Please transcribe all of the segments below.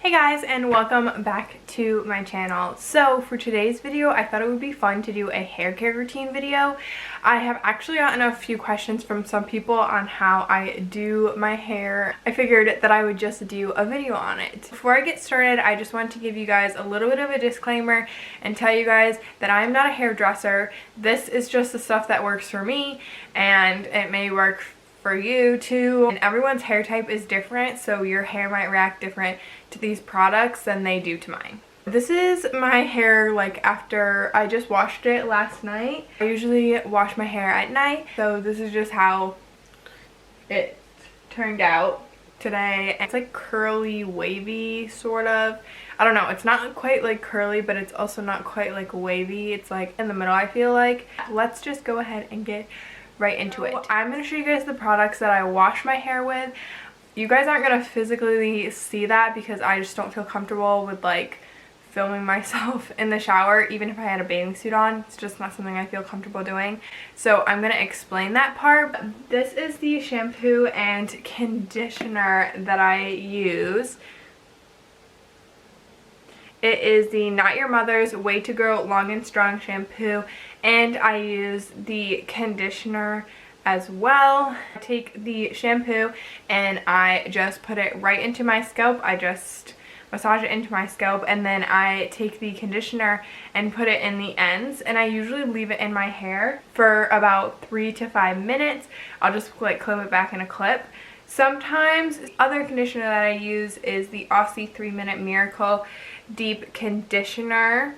Hey guys, and welcome back to my channel. So for today's video, I thought it would be fun to do a hair care routine video. I have actually gotten a few questions from some people on how I do my hair. I figured that I would just do a video on it. Before I get started, I just want to give you guys a little bit of a disclaimer and tell you guys that I am not a hairdresser. This is just the stuff that works for me, and it may work for you too, and everyone's hair type is different, so your hair might react different to these products than they do to mine. This is my hair like after I just washed it last night. I usually wash my hair at night, so this is just how it turned out today. It's like curly, wavy sort of. I don't know, it's not quite like curly, but it's also not quite like wavy. It's like in the middle, I feel like. Let's just go ahead and get right into it. I'm going to show you guys the products that I wash my hair with. You guys aren't going to physically see that because I just don't feel comfortable with like filming myself in the shower, even if I had a bathing suit on. It's just not something I feel comfortable doing. So I'm going to explain that part. This is the shampoo and conditioner that I use. It is the Not Your Mother's Way to Grow Long and Strong shampoo, and I use the conditioner as well. I take the shampoo and I just put it right into my scalp. I just massage it into my scalp, and then I take the conditioner and put it in the ends, and I usually leave it in my hair for about 3 to 5 minutes. I'll just like clip it back in a clip. Sometimes other conditioner that I use is the Aussie 3-Minute Miracle Deep Conditioner.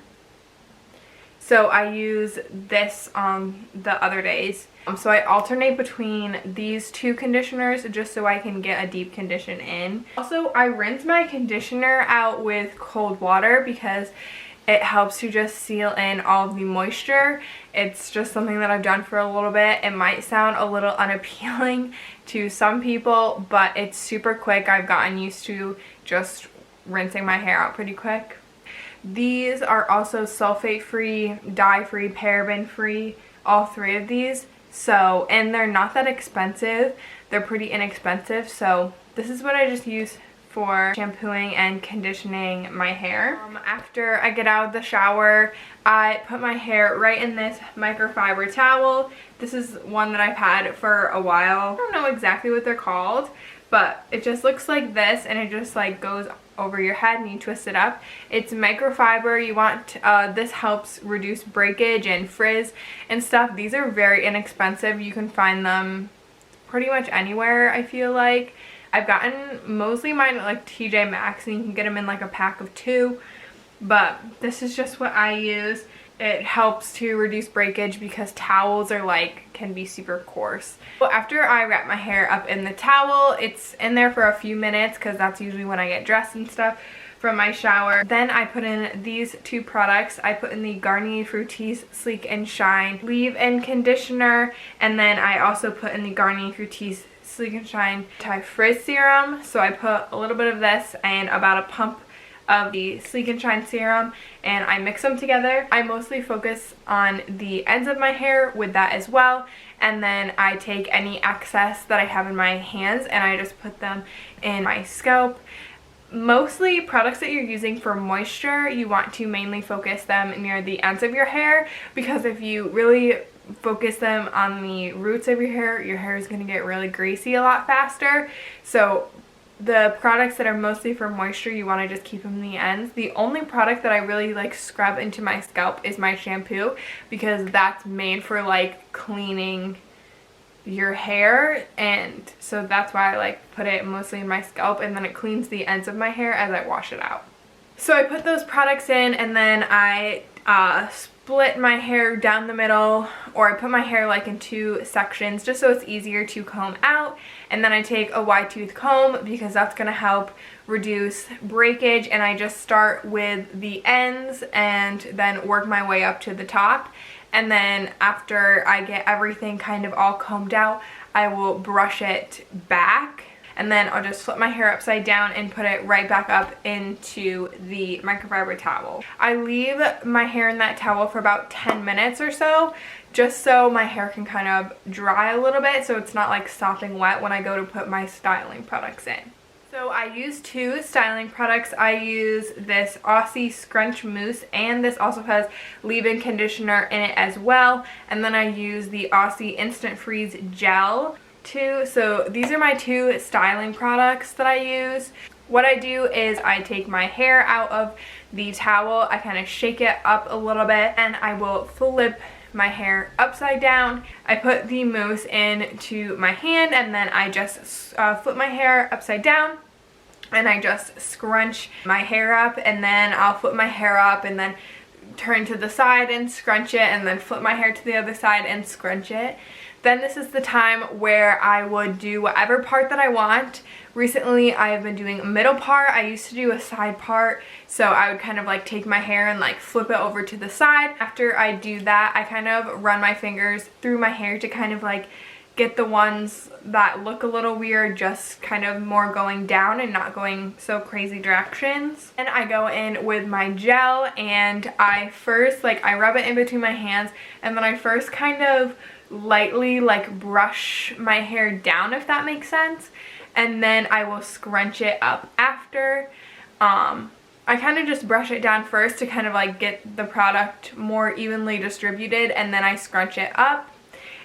So I use this on the other days. So I alternate between these two conditioners just so I can get a deep condition in. Also, I rinse my conditioner out with cold water because it helps to just seal in all of the moisture. It's just something that I've done for a little bit. It might sound a little unappealing to some people, but it's super quick. I've gotten used to just rinsing my hair out pretty quick. These are also sulfate-free, dye-free, paraben-free, all three of these. So, and they're not that expensive. They're pretty inexpensive. So this is what I just use for shampooing and conditioning my hair. After I get out of the shower, I put my hair right in this microfiber towel. This is one that I've had for a while. I don't know exactly what they're called, but it just looks like this, and it just like goes over your head and you twist it up. It's microfiber. You want this helps reduce breakage and frizz and stuff. These are very inexpensive. You can find them pretty much anywhere, I feel like. I've gotten mostly mine at like TJ Maxx, and you can get them in like a pack of 2, but this is just what I use. It helps to reduce breakage because towels are like can be super coarse. Well, after I wrap my hair up in the towel, it's in there for a few minutes because that's usually when I get dressed and stuff from my shower. Then I put in these two products. I put in the Garnier Fructis Sleek and Shine leave-in conditioner, and then I also put in the Garnier Fructis Sleek and Shine Anti-Frizz Serum. So I put a little bit of this and about a pump of the Sleek and Shine serum, and I mix them together. I mostly focus on the ends of my hair with that as well, and then I take any excess that I have in my hands and I just put them in my scalp. Mostly products that you're using for moisture, you want to mainly focus them near the ends of your hair, because if you really focus them on the roots of your hair is going to get really greasy a lot faster. So the products that are mostly for moisture, you want to just keep them in the ends. The only product that I really like scrub into my scalp is my shampoo, because that's made for like cleaning your hair, and so that's why I like put it mostly in my scalp, and then it cleans the ends of my hair as I wash it out. So I put those products in, and then I split my hair down the middle, or I put my hair like in 2 sections just so it's easier to comb out, and then I take a wide tooth comb because that's going to help reduce breakage, and I just start with the ends and then work my way up to the top. And then after I get everything kind of all combed out, I will brush it back, and then I'll just flip my hair upside down and put it right back up into the microfiber towel. I leave my hair in that towel for about 10 minutes or so, just so my hair can kind of dry a little bit, so it's not like sopping wet when I go to put my styling products in. So I use two styling products. I use this Aussie Scrunch Mousse, and this also has leave-in conditioner in it as well. And then I use the Aussie Instant Freeze Gel too. So these are my two styling products that I use. What I do is I take my hair out of the towel, I kind of shake it up a little bit, and I will flip my hair upside down. I put the mousse into my hand, and then I just flip my hair upside down, and I just scrunch my hair up, and then I'll flip my hair up and then turn to the side and scrunch it, and then flip my hair to the other side and scrunch it. Then this is the time where I would do whatever part that I want. Recently I have been doing a middle part. I used to do a side part, so I would kind of like take my hair and like flip it over to the side. After I do that, I kind of run my fingers through my hair to kind of like get the ones that look a little weird, just kind of more going down and not going so crazy directions. And I go in with my gel, and I first I rub it in between my hands, and then I first kind of lightly like brush my hair down, if that makes sense, and then I will scrunch it up after. I kind of just brush it down first to kind of like get the product more evenly distributed, and then I scrunch it up.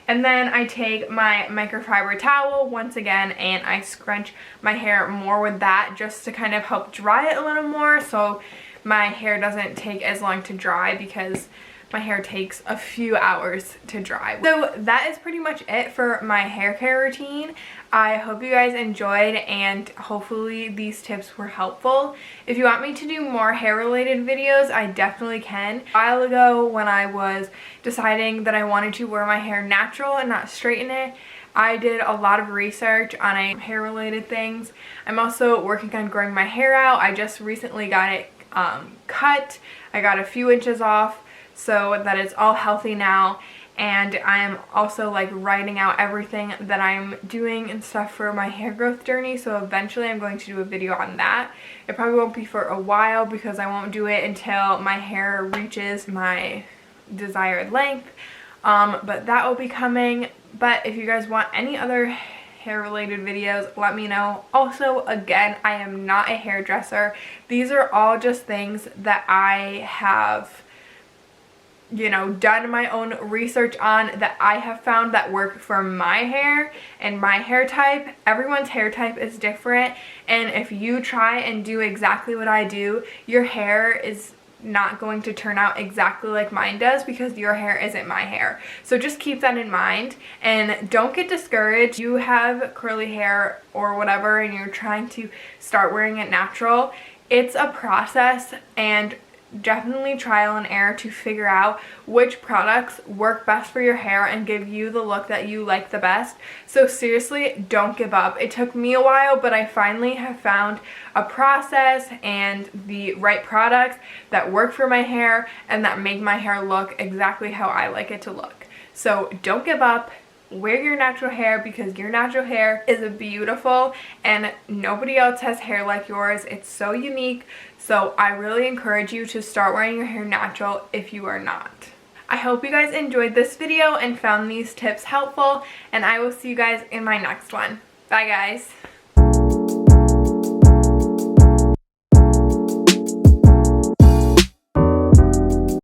And then I take my microfiber towel once again, and I scrunch my hair more with that, just to kind of help dry it a little more, so my hair doesn't take as long to dry, because my hair takes a few hours to dry. So that is pretty much it for my hair care routine. I hope you guys enjoyed, and hopefully these tips were helpful. If you want me to do more hair related videos, I definitely can. A while ago, when I was deciding that I wanted to wear my hair natural and not straighten it, I did a lot of research on hair related things. I'm also working on growing my hair out. I just recently got it cut. I got a few inches off, so that it's all healthy now, and I'm also like writing out everything that I'm doing and stuff for my hair growth journey, so eventually I'm going to do a video on that. It probably won't be for a while, because I won't do it until my hair reaches my desired length, but that will be coming. But if you guys want any other hair related videos, let me know. Also, again, I am not a hairdresser. These are all just things that I have, you know, done my own research on, that I have found that work for my hair and my hair type. Everyone's hair type is different, and if you try and do exactly what I do, your hair is not going to turn out exactly like mine does, because your hair isn't my hair. So just keep that in mind, and don't get discouraged. You have curly hair or whatever, and you're trying to start wearing it natural. It's a process, and definitely trial and error to figure out which products work best for your hair and give you the look that you like the best. So seriously, don't give up. It took me a while, but I finally have found a process and the right products that work for my hair and that make my hair look exactly how I like it to look. So don't give up. Wear your natural hair, because your natural hair is beautiful and nobody else has hair like yours. It's so unique. So I really encourage you to start wearing your hair natural if you are not. I hope you guys enjoyed this video and found these tips helpful, and I will see you guys in my next one. Bye guys.